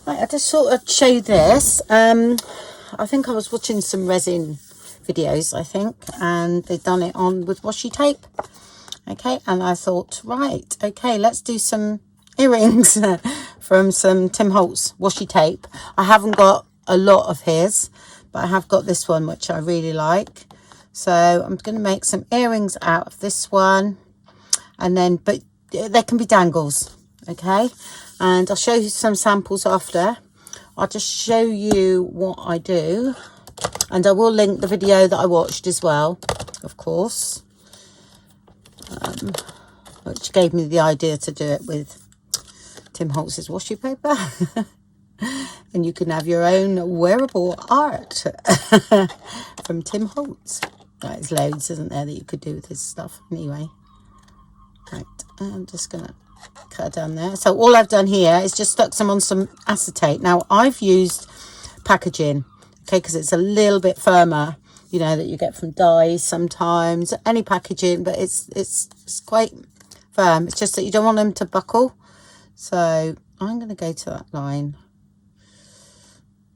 Right, I just thought I'd show you this. I think I was watching some resin videos, I think, and they'd done it on with washi tape. Okay, and I thought, right, okay, let's do some earrings from some Tim Holtz washi tape. I haven't got a lot of his, but I have got this one, which I really like. So I'm going to make some earrings out of this one, and then, but they can be dangles, okay? And I'll show you some samples after. I'll just show you what I do, and I will link the video that I watched as well, of course, which gave me the idea to do it with Tim Holtz's washi paper. And you can have your own wearable art from Tim Holtz. Right, there's loads, isn't there, that you could do with his stuff anyway. Right, I'm just gonna cut it down there. So all I've done here is just stuck some on some acetate. Now I've used packaging, okay, because it's a little bit firmer, you know, that you get from dyes sometimes, any packaging, but it's quite firm. It's just that you don't want them to buckle. So I'm going to go to that line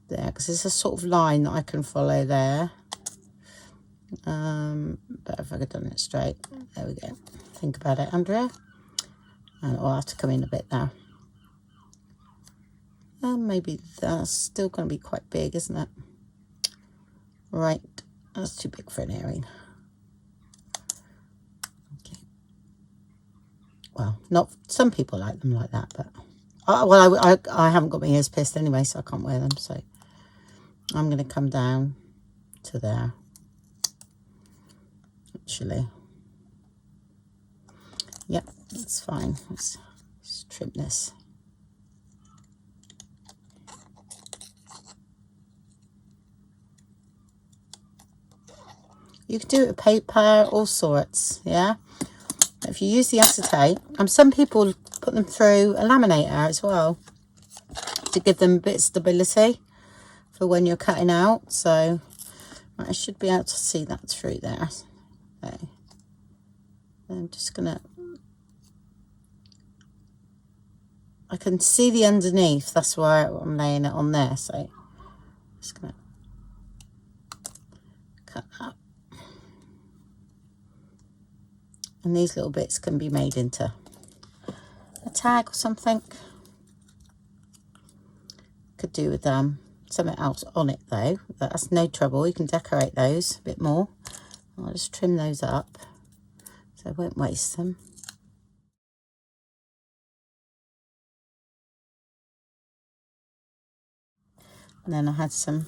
there, because there's a sort of line that I can follow there. But if I could have done it straight, there we go. Think about it, Andrea. And I'll have to come in a bit now. And maybe that's still going to be quite big, isn't it? Right, that's too big for an earring. Okay. Well, not some people like them like that, but I haven't got my ears pierced anyway, so I can't wear them. So I'm going to come down to there. Actually, yep, that's fine. Let's trim this. You can do it with paper, all sorts, yeah. If you use the acetate, some people put them through a laminator as well to give them a bit of stability for when you're cutting out. So I should be able to see that through there. Okay. I'm just gonna, I can see the underneath, that's why I'm laying it on there. So I'm just gonna cut that. And these little bits can be made into a tag or something. Could do with something else on it though. That's no trouble. You can decorate those a bit more. I'll just trim those up so I won't waste them. And then I had some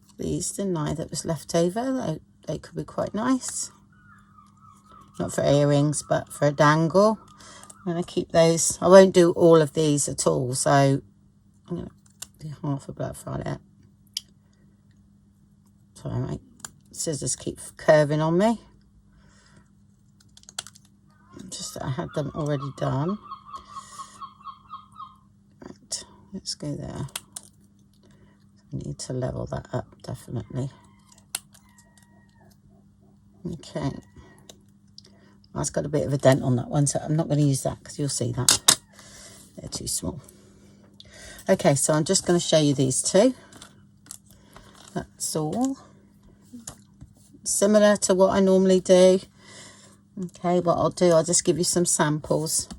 of these, didn't I, that was left over. They could be quite nice. Not for earrings, but for a dangle. I'm going to keep those. I won't do all of these at all, so I'm going to do half a butterfly there. Sorry, my scissors keep curving on me. Just that I had them already done. Right, let's go there. I need to level that up, definitely. Okay. Well, it's got a bit of a dent on that one, so I'm not going to use that because you'll see that. They're too small. Okay, so I'm just going to show you these two. That's all. Similar to what I normally do. Okay, what I'll do, I'll just give you some samples.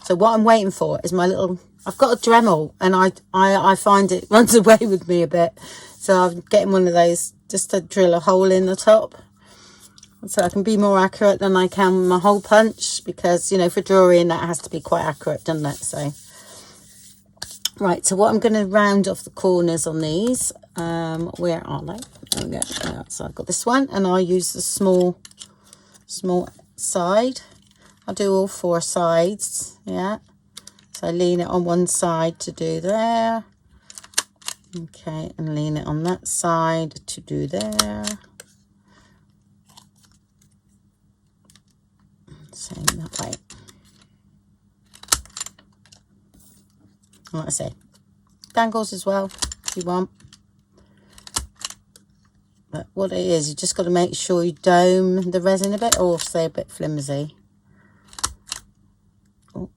So what I'm waiting for is my little, I've got a Dremel, and I find it runs away with me a bit. So I'm getting one of those just to drill a hole in the top, so I can be more accurate than I can with my hole punch, because, you know, for drawing that has to be quite accurate, doesn't it? So, right, so what I'm going to round off the corners on these. Where are they? There we go. So I've got this one, and I'll use the small side. I'll do all four sides, yeah. So I lean it on one side to do there. Okay, and lean it on that side to do there. Same that way. Like I say, dangles as well if you want. But what it is, you just got to make sure you dome the resin a bit, or say a bit flimsy. Oh.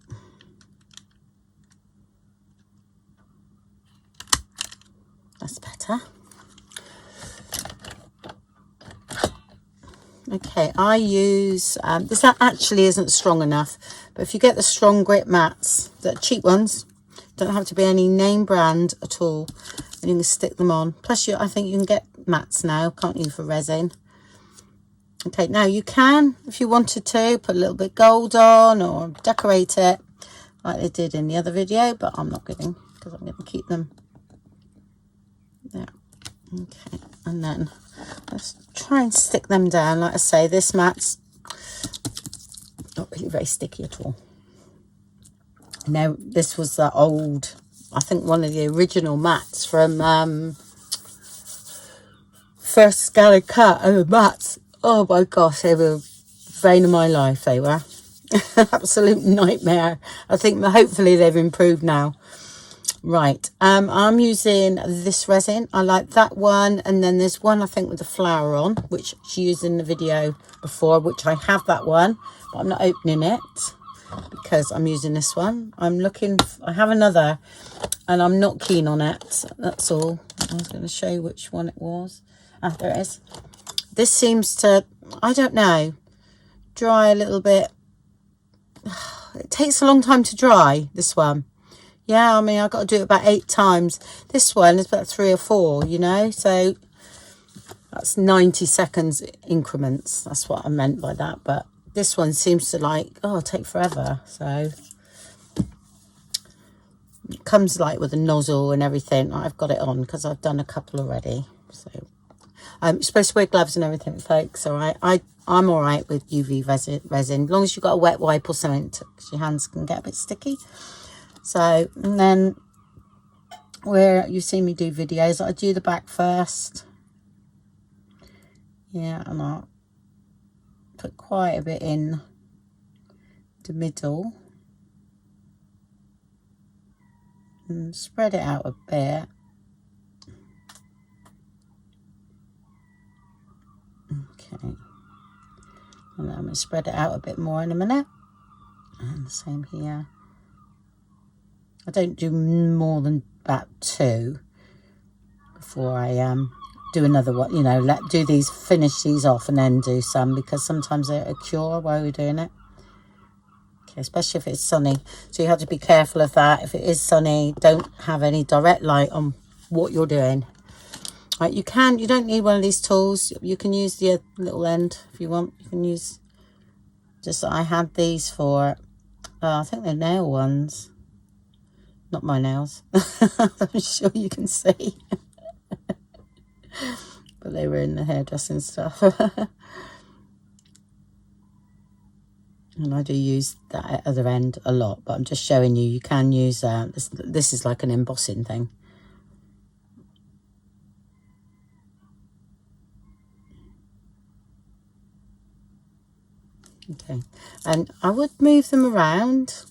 better. Okay, I use, this actually isn't strong enough, but if you get the strong grit mats, the cheap ones, don't have to be any name brand at all, and you can stick them on. Plus, I think you can get mats now, can't you, for resin? Okay, now you can, if you wanted to, put a little bit gold on or decorate it like they did in the other video, but I'm not going to, because I'm going to keep them there. Okay, and then let's try and stick them down. Like I say, this mat's not really very sticky at all. Now, this was the old, I think one of the original mats from first Scallop Cut, and the mats, oh my gosh, they were the bane of my life, they were. Absolute nightmare. I think hopefully they've improved now. Right, I'm using this resin. I like that one, and then there's one I think with the flower on, which she used in the video before, which I have that one, but I'm not opening it because I'm using this one. I have another and I'm not keen on it, that's all. I was going to show you which one it was. Ah, there it is. This seems to, I don't know, dry a little bit. It takes a long time to dry, this one. Yeah, I mean, I've got to do it about 8 times. This one is about 3 or 4, you know, so that's 90 seconds increments. That's what I meant by that. But this one seems to take forever. So it comes with a nozzle and everything. I've got it on because I've done a couple already. So you're supposed to wear gloves and everything, folks. All right, I'm all right with UV resin, as long as you've got a wet wipe or something, because your hands can get a bit sticky. So, and then where you see me do videos, I do the back first. Yeah, and I'll put quite a bit in the middle and spread it out a bit. Okay, and I'm going to spread it out a bit more in a minute, and the same here. I don't do more than about 2 before I do another one, you know, finish these off and then do some, because sometimes they're a cure while we're doing it. Okay, especially if it's sunny. So you have to be careful of that. If it is sunny, don't have any direct light on what you're doing. Right, you don't need one of these tools. You can use the little end if you want. You can use, I had these for, I think they're nail ones. Not my nails. I'm sure you can see. But they were in the hairdressing stuff. And I do use that other end a lot, but I'm just showing you, you can use this is like an embossing thing. Okay, and I would move them around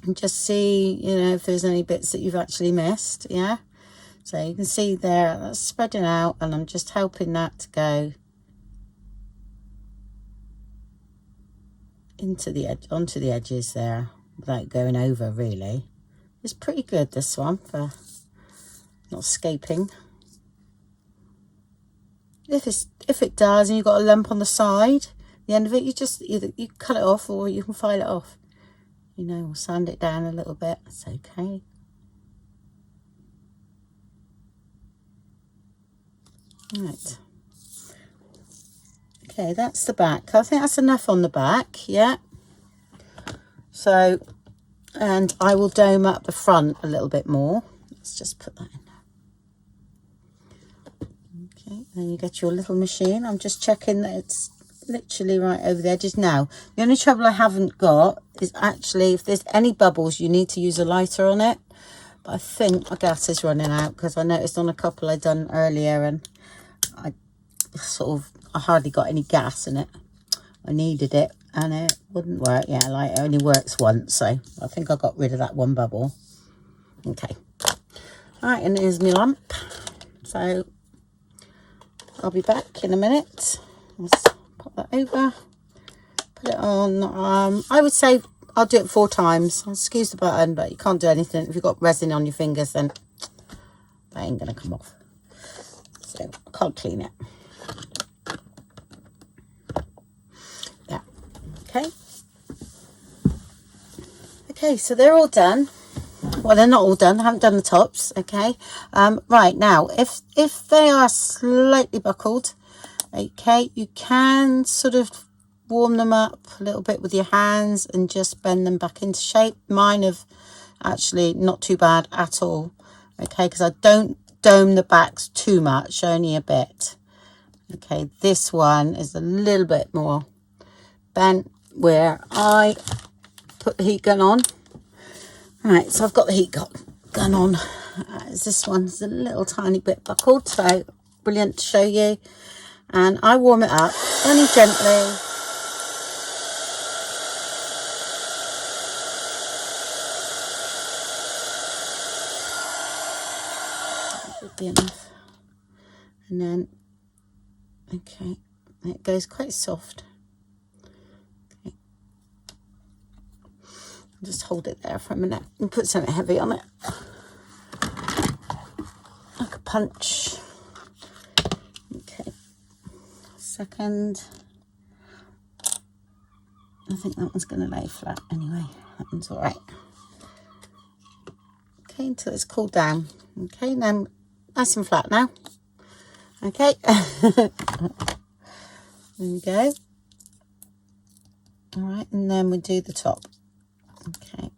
and just see, you know, if there's any bits that you've actually missed. Yeah, so you can see there, that's spreading out, and I'm just helping that to go into the edge, onto the edges there, without going over. Really, it's pretty good, this one, for not escaping. If it does and you've got a lump on the side, the end of it, you cut it off, or you can file it off, you know, or sand it down a little bit. It's okay. Right. Okay, that's the back. I think that's enough on the back. Yeah. So, and I will dome up the front a little bit more. Let's just put that in. Okay, then you get your little machine. I'm just checking that it's literally right over the edges. Now, the only trouble I haven't got is actually, if there's any bubbles, you need to use a lighter on it. But I think my gas is running out, because I noticed on a couple I done earlier, and I hardly got any gas in it. I needed it and it wouldn't work. Yeah, like it only works once, so I think I got rid of that one bubble. Okay, all right, and here's my lamp. So I'll be back in a minute. Let's pop that over, put it on. I would say I'll do it 4 times. Excuse the button, but you can't do anything if you've got resin on your fingers, then that ain't gonna come off. so I can't clean it. Yeah, okay. Okay, so they're all done. Well, they're not all done. I haven't done the tops. Okay. Right now, if they are slightly buckled, okay, you can sort of warm them up a little bit with your hands and just bend them back into shape. Mine have actually not too bad at all. Okay, because I don't dome the backs too much, only a bit. Okay, this one is a little bit more bent where I put the heat gun on. Right, so I've got the heat gun on. This one's a little tiny bit buckled, so brilliant to show you. And I warm it up only gently. That should be enough. And then, okay, it goes quite soft. Okay. Just hold it there for a minute and put something heavy on it. Like a punch. Okay. Second. I think that one's going to lay flat anyway. That one's all right. Okay, until it's cooled down. Okay, then nice and flat now. Okay. There we go. All right, and then we do the top. Okay,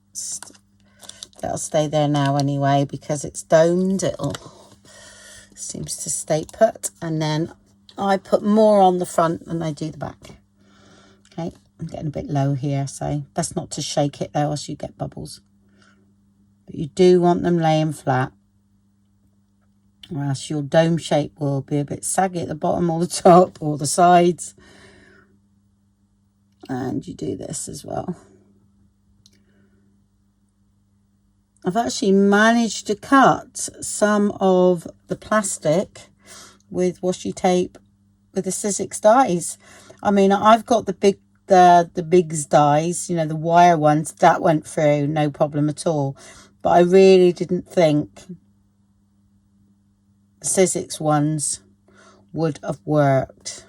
that'll stay there now anyway because it's domed. It'll seems to stay put, and then I put more on the front than I do the back. Okay, I'm getting a bit low here, so best not to shake it though, else you get bubbles. But you do want them laying flat, or else your dome shape will be a bit saggy at the bottom or the top or the sides. And you do this as well. I've actually managed to cut some of the plastic with washi tape with the Sizzix dies. I mean, I've got the bigs dies, you know, the wire ones, that went through no problem at all. But I really didn't think the Sizzix ones would have worked.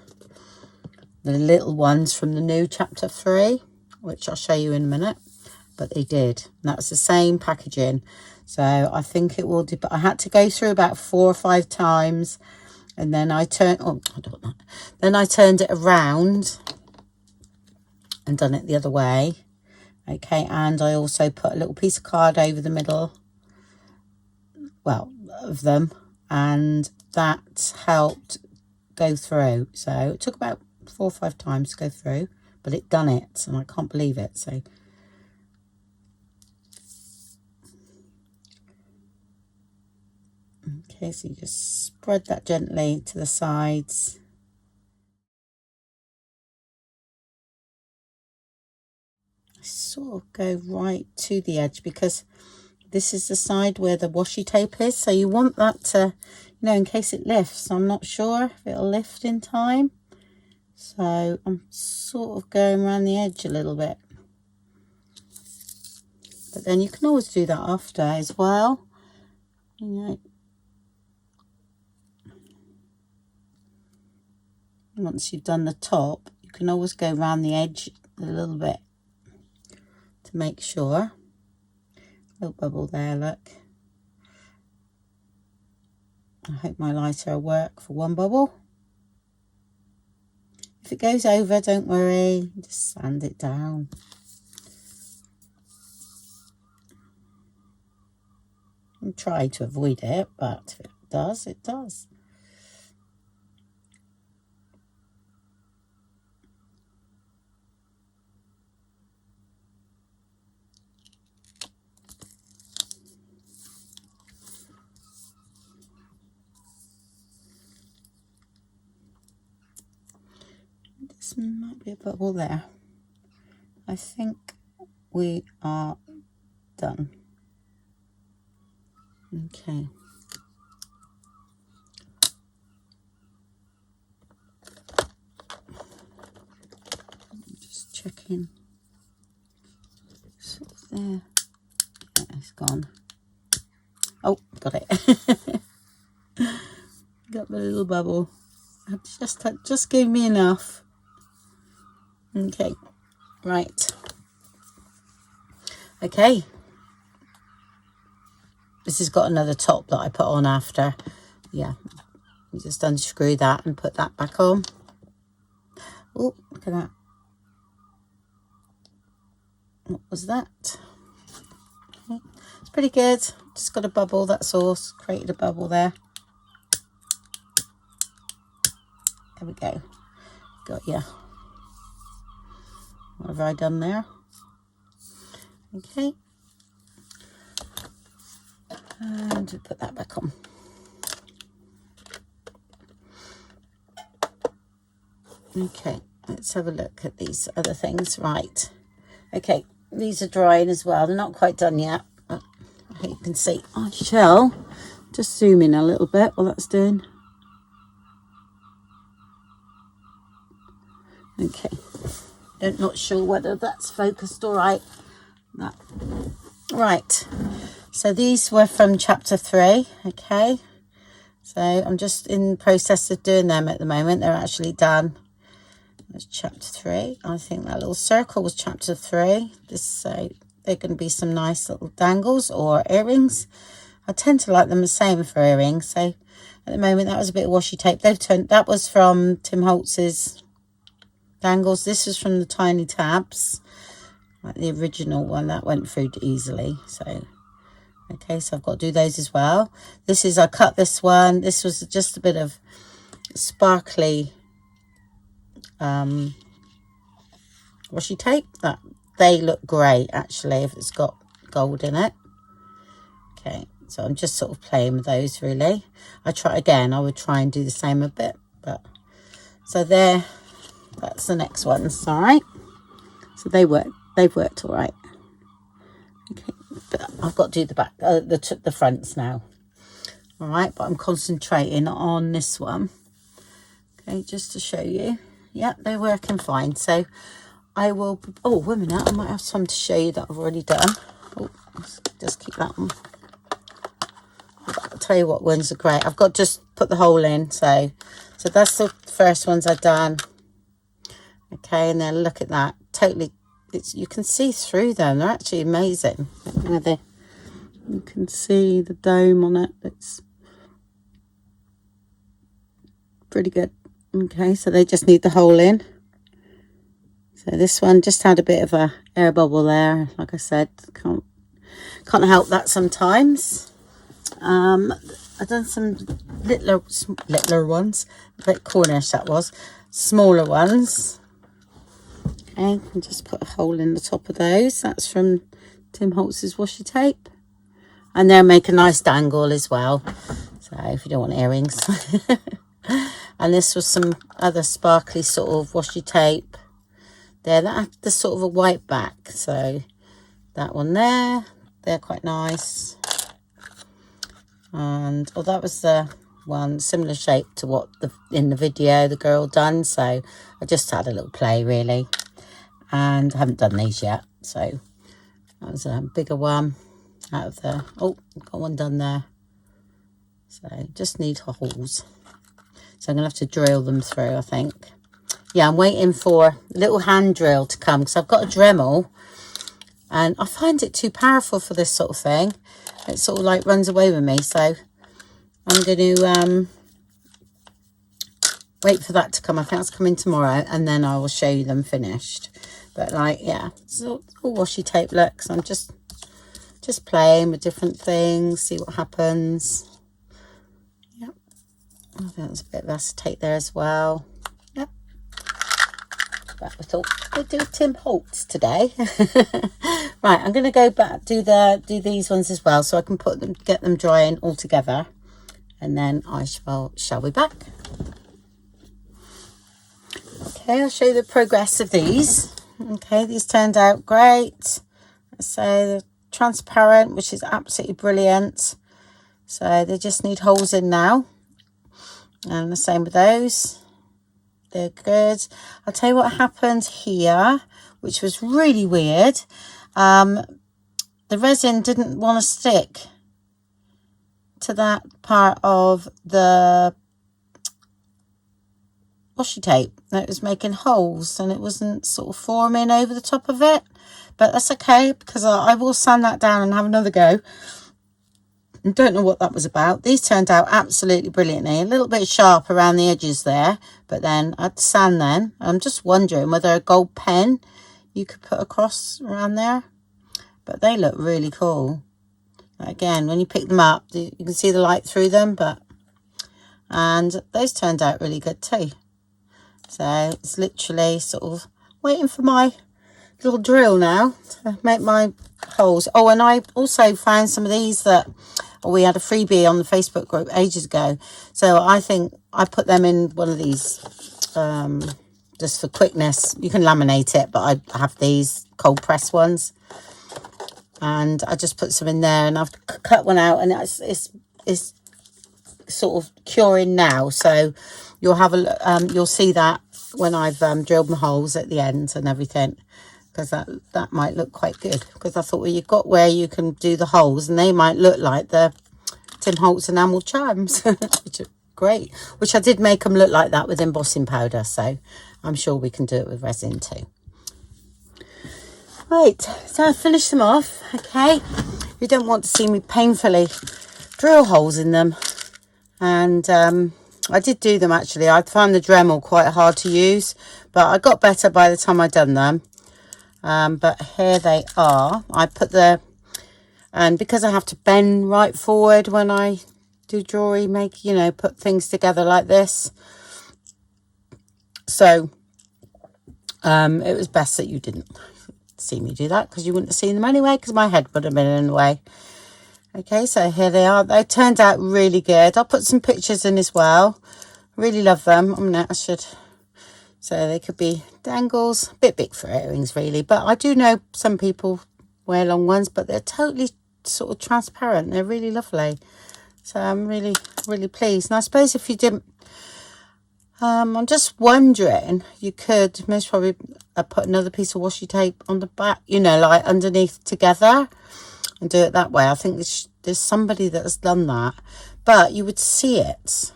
The little ones from the new chapter 3, which I'll show you in a minute. But they did. And that's the same packaging. So I think it will do. But I had to go through about 4 or 5 times. And then I turned, oh, I don't know. Then I turned it around and done it the other way. Okay, and I also put a little piece of card over the middle, well, of them. And that helped go through. So it took about 4 or 5 times to go through. But it done it. And I can't believe it. So okay, so you just spread that gently to the sides. I sort of go right to the edge because this is the side where the washi tape is. So you want that to, you know, in case it lifts. I'm not sure if it'll lift in time. So I'm sort of going around the edge a little bit. But then you can always do that after as well. You know. Once you've done the top, you can always go around the edge a little bit to make sure. Little bubble there, look. I hope my lighter will work for one bubble. If it goes over, don't worry, just sand it down. And try to avoid it, but if it does, it does. This might be a bubble there. I think we are done. Okay. Just checking. Sort of there. Yeah, it's gone. Oh, got it. got my little bubble. Just gave me enough. Okay, right. Okay. This has got another top that I put on after. Yeah, you just unscrew that and put that back on. Oh, look at that. What was that? Okay. It's pretty good. Just got a bubble, that's all. Created a bubble there. There we go. Got ya. What have I done there? Okay. And we'll put that back on. Okay, let's have a look at these other things. Right. Okay, these are drying as well. They're not quite done yet. But I hope you can see. I shall just zoom in a little bit while that's doing. Okay. I'm not sure whether that's focused all right. No. Right. So these were from chapter 3. Okay. So I'm just in the process of doing them at the moment. They're actually done. That's chapter 3. I think that little circle was chapter 3. This they're going to be some nice little dangles or earrings. I tend to like them the same for earrings. So at the moment that was a bit of washi tape. They've turned. That was from Tim Holtz's Dangles. This is from the Tiny Tabs, like the original one that went through easily. So okay, so I've got to do those as well. This is, I cut this one. This was just a bit of sparkly washi tape. That they look great actually if it's got gold in it. Okay, so I'm just sort of playing with those really. I would try and do the same a bit, but so there. That's the next ones. All right, so they've worked all right. Okay, but I've got to do the back, the fronts now. All right, but I'm concentrating on this one. Okay, just to show you. Yeah, they're working fine. So I will. Oh, wait a minute. I might have some to show you that I've already done. Oh, let's just keep that one. I'll tell you what ones are great. I've got just put the hole in. So that's the first ones I've done. Okay, and then look at that. Totally, you can see through them. They're actually amazing. Whether you can see the dome on it. It's pretty good. Okay, so they just need the hole in. So this one just had a bit of a air bubble there. Like I said, can't help that sometimes. I've done some littler ones, a bit Cornish that was, smaller ones. Okay, and just put a hole in the top of those. That's from Tim Holtz's washi tape. And they'll make a nice dangle as well. So if you don't want earrings. And this was some other sparkly sort of washi tape. There, that had the sort of a white back. So that one there, they're quite nice. And oh, that was the one similar shape to what in the video the girl done. So I just had a little play really. And I haven't done these yet, so that was a bigger one out of the, oh, got one done there. So just need holes, so I'm gonna have to drill them through, I think. Yeah, I'm waiting for a little hand drill to come because I've got a Dremel and I find it too powerful for this sort of thing. It sort of like runs away with me, so I'm going to wait for that to come. I think that's coming tomorrow, and then I will show you them finished. But like, yeah, it's all washi tape looks. I'm just playing with different things, see what happens. Yep, I think there's a bit of acetate there as well. Yep, but we thought we'd do Tim Holtz today. Right, I'm going to go back do these ones as well, so I can get them drying all together, and then I shall be back. Okay, I'll show you the progress of these. Okay, these turned out great. So they're transparent, which is absolutely brilliant. So they just need holes in now. And the same with those. They're good. I'll tell you what happened here, which was really weird. The resin didn't want to stick to that part of the washi tape that was making holes, and it wasn't sort of forming over the top of it. But that's okay, because I will sand that down and have another go. I don't know what that was about. These turned out absolutely brilliantly. A little bit sharp around the edges there, but then I'd sand them. I'm just wondering whether a gold pen you could put across around there. But they look really cool. Again, when you pick them up, you can see the light through them, and those turned out really good too. So it's literally sort of waiting for my little drill now to make my holes. Oh, and I also found some of these that we had a freebie on the Facebook group ages ago. So I think I put them in one of these just for quickness. You can laminate it, but I have these cold press ones. And I just put some in there, and I've cut one out, and it's sort of curing now. So you'll have you'll see that when I've drilled my holes at the end and everything, because that might look quite good. Because I thought, well, you've got where you can do the holes, and they might look like the Tim Holtz enamel charms, which are great. Which I did make them look like that with embossing powder, so I'm sure we can do it with resin too. Right, so I finished them off. Okay, you don't want to see me painfully drill holes in them, and I did do them actually. I found the Dremel quite hard to use, but I got better by the time I'd done them. But here they are. I put and because I have to bend right forward when I do jewelry, put things together like this. So it was best that you didn't see me do that, because you wouldn't have seen them anyway, because my head would have been in the way. Okay, so here they are. They turned out really good. I'll put some pictures in as well. Really love them. So they could be dangles, a bit big for earrings really, but I do know some people wear long ones, but they're totally sort of transparent. They're really lovely. So I'm really, really pleased. And I suppose if you didn't, I'm just wondering, you could most probably put another piece of washi tape on the back, like underneath together, and do it that way. I think there's somebody that has done that, but you would see it,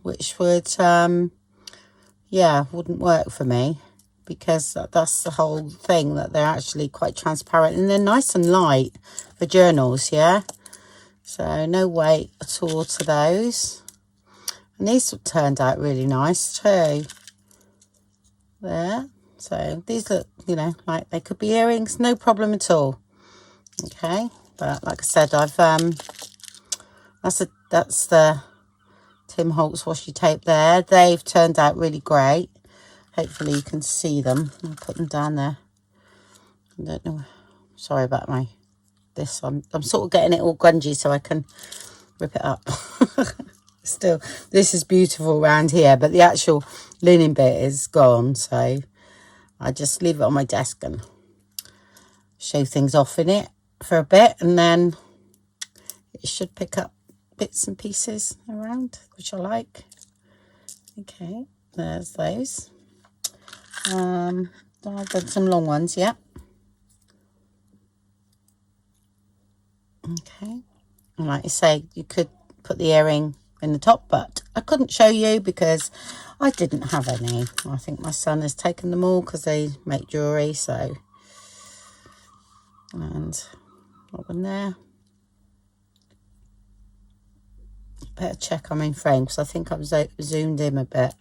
which would, wouldn't work for me, because that's the whole thing, that they're actually quite transparent, and they're nice and light for journals, yeah? So no weight at all to those. And these turned out really nice too. There. So these look, like they could be earrings, no problem at all. Okay. But like I said, I've that's the Tim Holtz washi tape there. They've turned out really great. Hopefully you can see them. I'll put them down there. I don't know. Sorry about this. I'm sort of getting it all grungy so I can rip it up. Still, this is beautiful around here, but the actual linen bit is gone, so I just leave it on my desk and show things off in it for a bit, and then it should pick up bits and pieces around, which I like. Okay, there's those. I've done some long ones, yeah. Okay, and like you say, you could put the earring in the top, but I couldn't show you because I didn't have any. I think my son has taken them all because they make jewelry. So, and that one there, better check I'm in frame, because I think I've zoomed in a bit.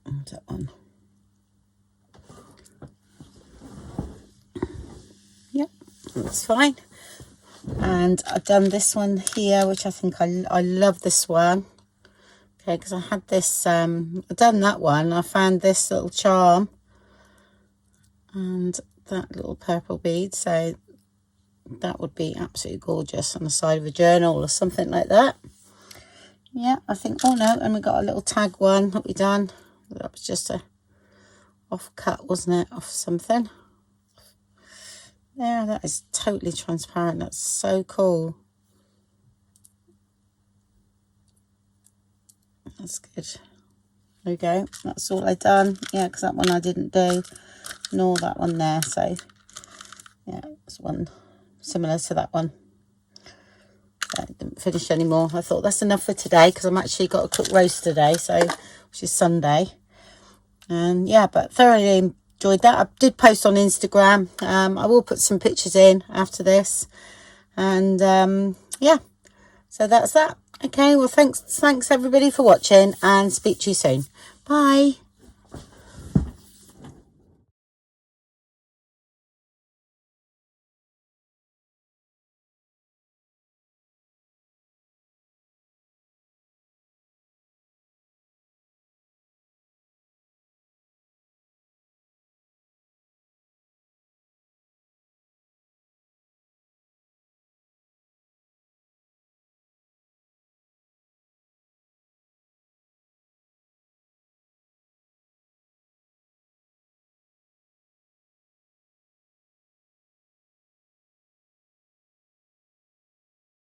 And that one, yep, that's fine. And I've done this one here, which I think I love this one. Okay, because I had this, I've done that one. I found this little charm and that little purple bead. So that would be absolutely gorgeous on the side of a journal or something like that. Yeah, I think, oh no, and we got a little tag one that we done. That was just a off cut, wasn't it, off something. Yeah, that is totally transparent. That's so cool. That's good. There we go. That's all I've done. Yeah, because that one I didn't do, nor that one there. So, yeah, it's one similar to that one. I didn't finish anymore. I thought that's enough for today because I'm actually got to cook roast today, so which is Sunday. And yeah, but thoroughly enjoyed that. I did post on Instagram. I will put some pictures in after this. And yeah, so that's that. Okay, well, thanks everybody for watching, and speak to you soon. Bye.